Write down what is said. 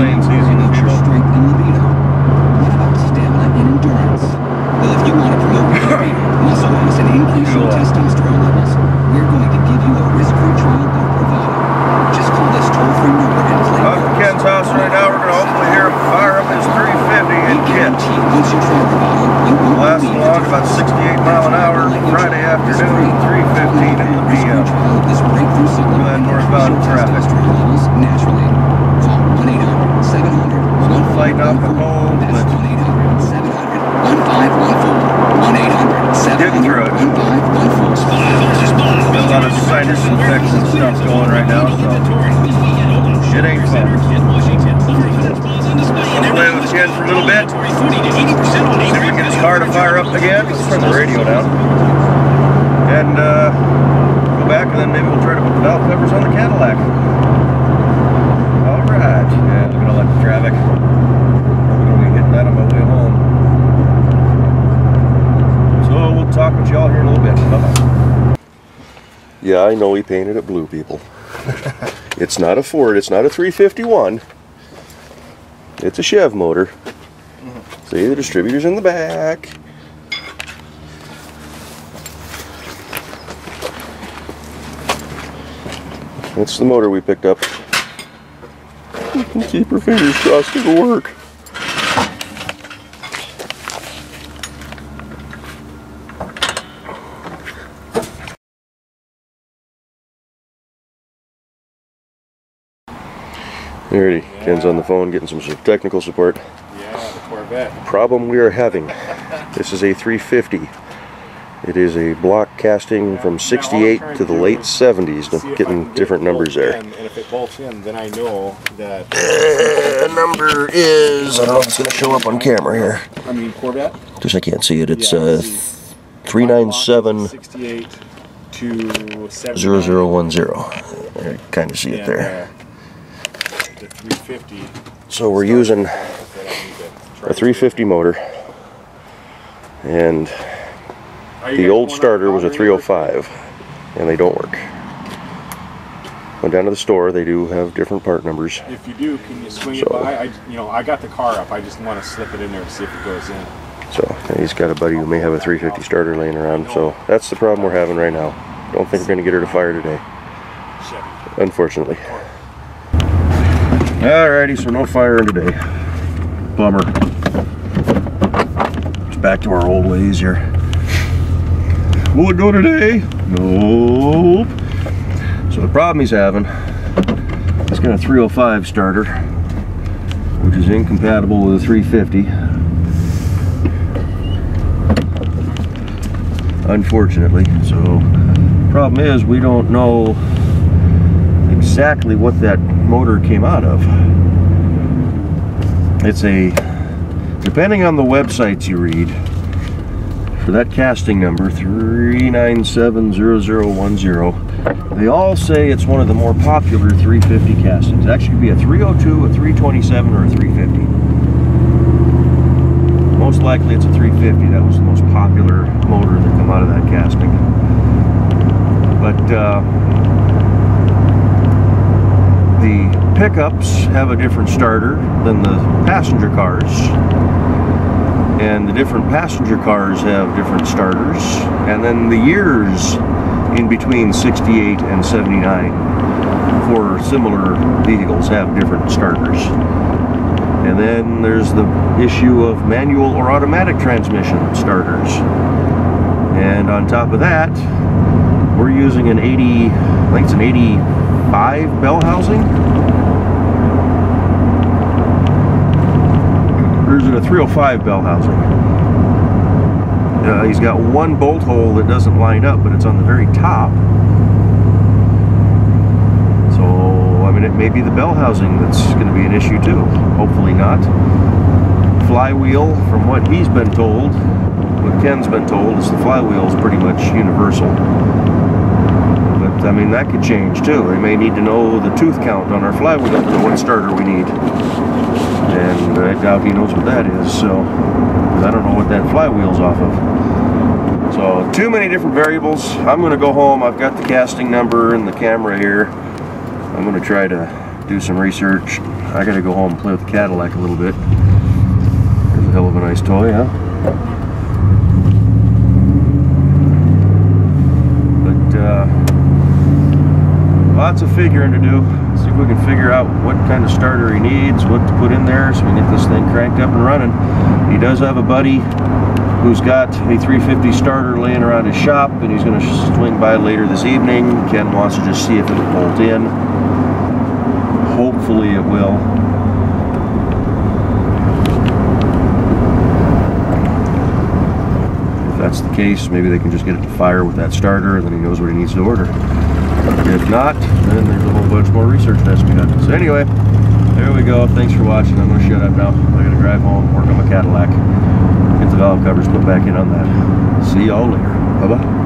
playing season, people. Strength and libido. What about stamina and endurance? Well, if you want to promote your speed, muscle mass, and increase your testosterone levels, we're going to give you a risk-free trial of Bravado. Just call this toll-free number and play. Up to Ken's house right now. We're going to hopefully hear him fire up his 350 in KITT. Once you try Bravado, you won't Lasting along about 68 mile an hour Friday afternoon, 3:15 in the PM. Go ahead, northbound traffic. Naturally. Call 1-800-700. Still fighting off the cold, but getting through it. Got a lot of sinus infection stuff going right now, so it ain't fun. I'll play with Ken for a little bit. See if we can get his car to fire up again. Let's turn the radio down. And go back, and then maybe we'll try to put the valve covers on the Cadillac. Alright. Yeah, look at all that traffic. I'm going to be hitting that on my way home. So we'll talk with y'all here in a little bit. Bye-bye. Yeah, I know he painted it blue, people. It's not a Ford, it's not a 351. It's a Chev motor. See, the distributor's in the back. That's the motor we picked up. Keep her fingers crossed it'll work. Alrighty, yeah. Ken's on the phone getting some technical support. Yeah, the Corvette. Problem we are having. This is a 350. It is a block casting from 68 to the late 70s. Getting different numbers there. And if it bolts in, then I know that... number is... I don't know if it's going to show up on camera here. I mean, Corvette? Just I can't see it. It's 397 68 to 0010. I kind of see it there. The 350. So we're using a 350 motor, and the old starter was a 305, and they don't work. Went down to the store. They do have different part numbers. If you do, can you swing it by? I got the car up. I just want to slip it in there and see if it goes in. So he's got a buddy who may have a 350 starter laying around. So that's the problem we're having right now. Don't think we're going to get her to fire today, unfortunately. Alrighty, so no firing today. Bummer. It's back to our old ways here. Will it go today? Nope. So the problem he's having, he's got a 305 starter, which is incompatible with a 350. Unfortunately. So the problem is we don't know exactly what that motor came out of. It's depending on the websites you read, for that casting number 3970010, they all say it's one of the more popular 350 castings. It actually could be a 302, a 327, or a 350. Most likely it's a 350. That was the most popular motor that come out of that casting. But the pickups have a different starter than the passenger cars, and the different passenger cars have different starters, and then the years in between 68 and 79 for similar vehicles have different starters. And then there's the issue of manual or automatic transmission starters, and on top of that we're using an 80, I think it's an 85 bell housing. There's a 305 bell housing. He's got one bolt hole that doesn't line up, but it's on the very top. So, I mean, it may be the bell housing that's going to be an issue too. Hopefully not. Flywheel, from what he's been told, what Ken's been told, is the flywheel is pretty much universal. But, I mean, that could change too. They may need to know the tooth count on our flywheel to know what starter we need. And I doubt he knows what that is, so I don't know what that flywheel's off of. So too many different variables. I'm going to go home. I've got the casting number and the camera here. I'm going to try to do some research. I gotta go home and play with the Cadillac a little bit. There's a hell of a nice toy, huh? Lots of figuring to do. See if we can figure out what kind of starter he needs, what to put in there, so we can get this thing cranked up and running. He does have a buddy who's got a 350 starter laying around his shop, and he's going to swing by later this evening. Ken wants to just see if it'll bolt in. Hopefully it will. If that's the case, maybe they can just get it to fire with that starter, and then he knows what he needs to order. If not, then there's a whole bunch more research that has to be done. So anyway, there we go. Thanks for watching. I'm going to shut up now. I got to drive home, work on my Cadillac, get the valve covers put back in on that. See y'all later. Bye-bye.